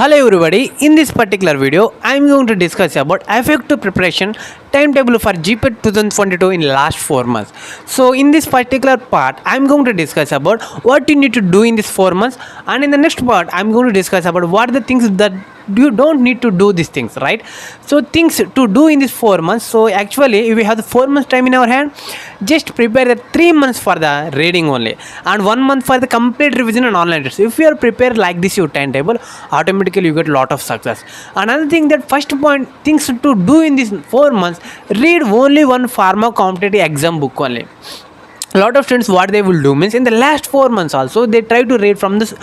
Hello everybody, in this particular video I am going to discuss about effective preparation timetable for GPAT 2022 in last 4 months. So in this particular part I am going to discuss about what you need to do in this 4 months, and in the next part I am going to discuss about what are the things that you don't need to do these things, right? So things to do in this 4 months. So actually if we have the 4 months time in our hand, just prepare the 3 months for the reading only and 1 month for the complete revision and online tests. If you are prepared like this your timetable, automatically you get lot of success. Another thing, that first point, things to do in these 4 months, read only one pharma competitive exam book only. A lot of students, what they will do means, in the last 4 months also they try to read from this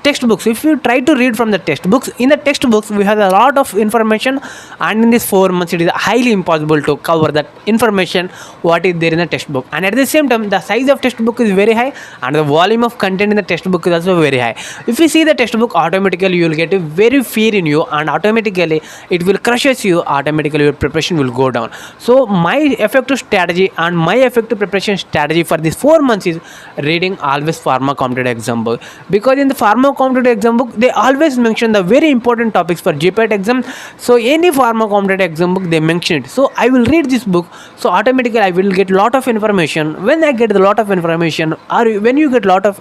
textbooks. If you try to read from the textbooks, in the textbooks we have a lot of information, and in this 4 months it is highly impossible to cover that information what is there in the textbook. And at the same time the size of textbook is very high and the volume of content in the textbook is also very high. If you see the textbook, automatically you will get a very fear in you and automatically it will crushes you, automatically your preparation will go down. So my effective strategy and my effective preparation strategy for this 4 months is reading always pharma competitive exam book, because in the pharma competitive exam book they always mention the very important topics for GPAT exam. So any pharma competitive exam book they mention it, so I will read this book, so automatically I will get lot of information. When I get a lot of information, or when you get lot of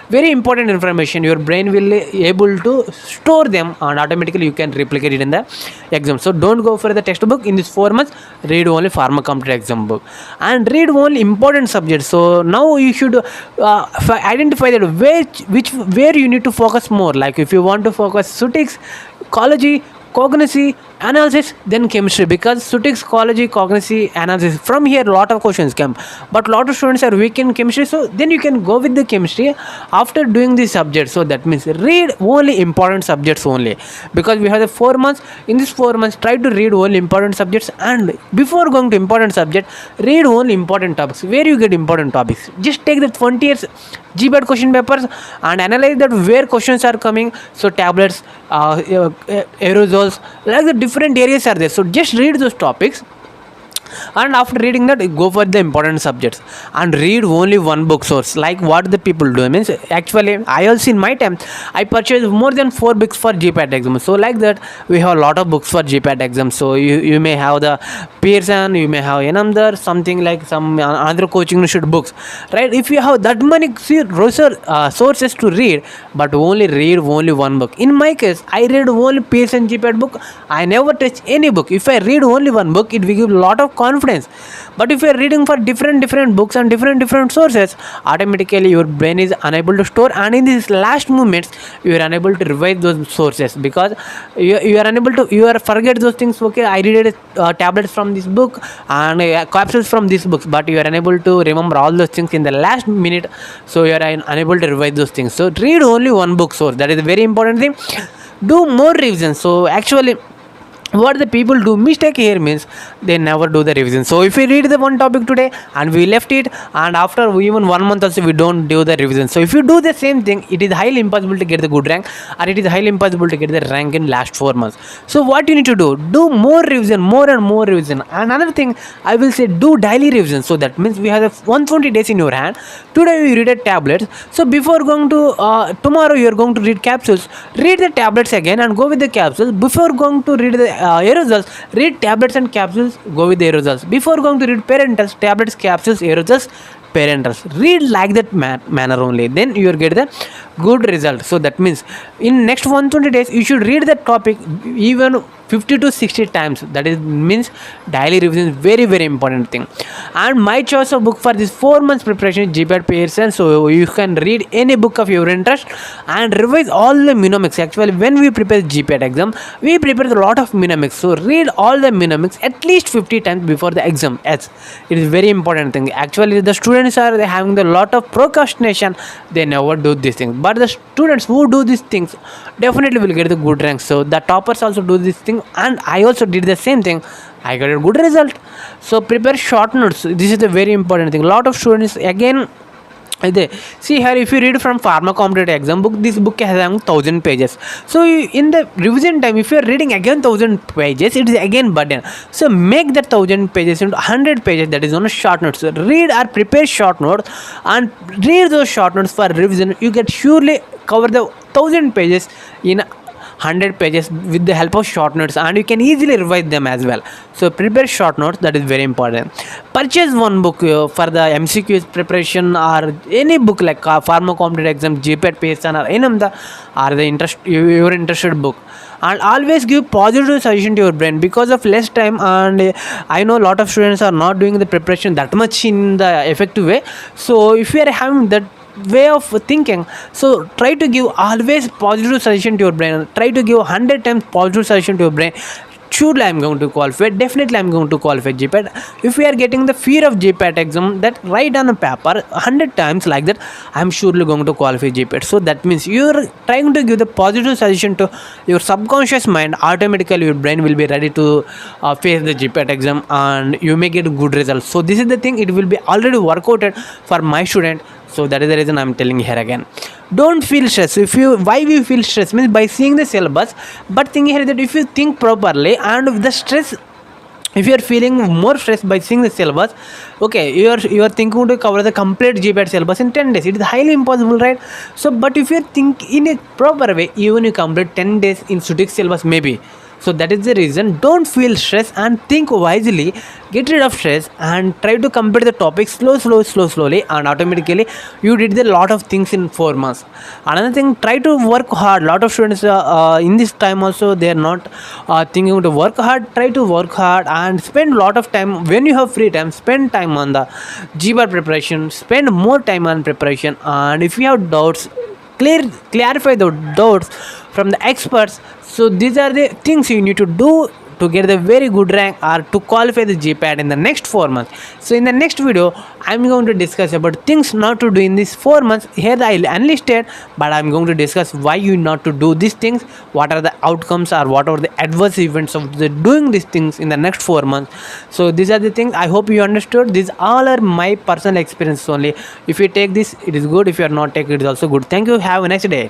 very important information, your brain will able to store them and automatically you can replicate it in the exam. So don't go for the textbook. In this 4 months, read only pharma competitive exam book and read only important subjects. So now you should identify that where you need to focus more. Like if you want to focus statistics, ecology, cognition, analysis, then chemistry, because statistics, ecology, cognition, analysis, from here lot of questions come, but lot of students are weak in chemistry, so then you can go with the chemistry after doing this subject. So that means read only important subjects only, because we have the 4 months. In this 4 months, try to read only important subjects, and before going to important subject, read only important topics. Where you get important topics, just take the 20 years GPAT question papers and analyze that where questions are coming. So tablets, aerosols, like the different areas are there. So just read those topics, and after reading that, go for the important subjects and read only one book source. Like what the people do means, actually I also in my time I purchased more than 4 books for GPAT exam. So like that we have a lot of books for GPAT exam. So you may have the Pearson, you may have another something like some other coaching institute books, right? If you have that many sources to read, but only read only one book. In my case, I read only Pearson GPAT book. I never touch any book. If I read only one book, it will give a lot of confidence. But if you are reading for different books and different sources, automatically your brain is unable to store, and in these last moments you are unable to revise those sources, because you are unable to, you are forget those things. Okay, I read tablets from this book and capsules from this books, but you are unable to remember all those things in the last minute, so you are unable to revise those things. So read only one book source, that is a very important thing. Do more revision. So actually what the people do mistake here means they never do the revision. So if we read the one topic today and we left it, and after even 1 month also we don't do the revision, so if you do the same thing, it is highly impossible to get the good rank, or it is highly impossible to get the rank in last 4 months. So what you need to do more revision, more and more revision. Another thing I will say, do daily revision. So that means we have 120 days in your hand. Today we read a tablets, so before going to tomorrow you are going to read capsules, read the tablets again and go with the capsules. Before going to read the aerosols, read tablets and capsules, go with the aerosols. Before going to read parentals, tablets, capsules, aerosols, parentals. Read like that manner only, then you will get the good result. So that means in next 120 days you should read that topic even 50 to 60 times. That is means daily revision is very important thing. And my choice of book for this 4 months preparation is GPAT Pearson. So you can read any book of your interest and revise all the mnemonics. Actually when we prepare GPAT exam, we prepare a lot of mnemonics, so read all the mnemonics at least 50 times before the exam. Yes, it is very important thing. Actually the students are having a lot of procrastination, they never do these things, but the students who do these things definitely will get the good ranks. So the toppers also do this thing, and I also did the same thing, I got a good result. So prepare short notes, this is the very important thing. A lot of students again they see here, if you read from pharma competitive exam book, this book has around 1000 pages. So in the revision time, if you are reading again 1000 pages, it is again burden. So make that 1000 pages into 100 pages, that is on a short notes. So read or prepare short notes and read those short notes for revision. You get surely cover the 1000 pages in 100 pages with the help of short notes, and you can easily revise them as well. So prepare short notes, that is very important. Purchase one book for the MCQs preparation, or any book like pharma competitive exam, GPAT, PSN, or any of the or the interest your interested book. And always give positive suggestion to your brain because of less time. And I know a lot of students are not doing the preparation that much in the effective way. So if you are having that way of thinking, so try to give always positive suggestion to your brain. Try to give 100 times positive suggestion to your brain. Surely I'm going to qualify, definitely I'm going to qualify GPAT. If we are getting the fear of GPAT exam, that write on a paper 100 times like that, I'm surely going to qualify GPAT. So that means you're trying to give the positive suggestion to your subconscious mind. Automatically your brain will be ready to face the GPAT exam, and you may get good results. So this is the thing, it will be already worked out for my student. So that is the reason I'm telling here again. Don't feel stress. Why we feel stress means by seeing the syllabus, but thing here is that if you think properly, and with the stress, if you are feeling more stress by seeing the syllabus, okay, you are thinking to cover the complete GPAT syllabus in 10 days. It is highly impossible, right? So but if you think in a proper way, even you complete 10 days in static syllabus maybe. So that is the reason. Don't feel stress and think wisely. Get rid of stress and try to complete the topic slowly, and automatically you did a lot of things in 4 months. Another thing, try to work hard. Lot of students in this time also they are not thinking to work hard. Try to work hard and spend lot of time. When you have free time, spend time on the GPAT preparation. Spend more time on preparation, and if you have doubts, clarify the doubts from the experts. So these are the things you need to do to get the very good rank or to qualify the GPAT in the next 4 months. So in the next video, I'm going to discuss about things not to do in these 4 months. Here I enlisted, but I'm going to discuss why you not to do these things, what are the outcomes or what are the adverse events of the doing these things in the next 4 months. So these are the things. I hope you understood. These all are my personal experience only. If you take this, it is good. If you are not take it, is also good. Thank you. Have a nice day.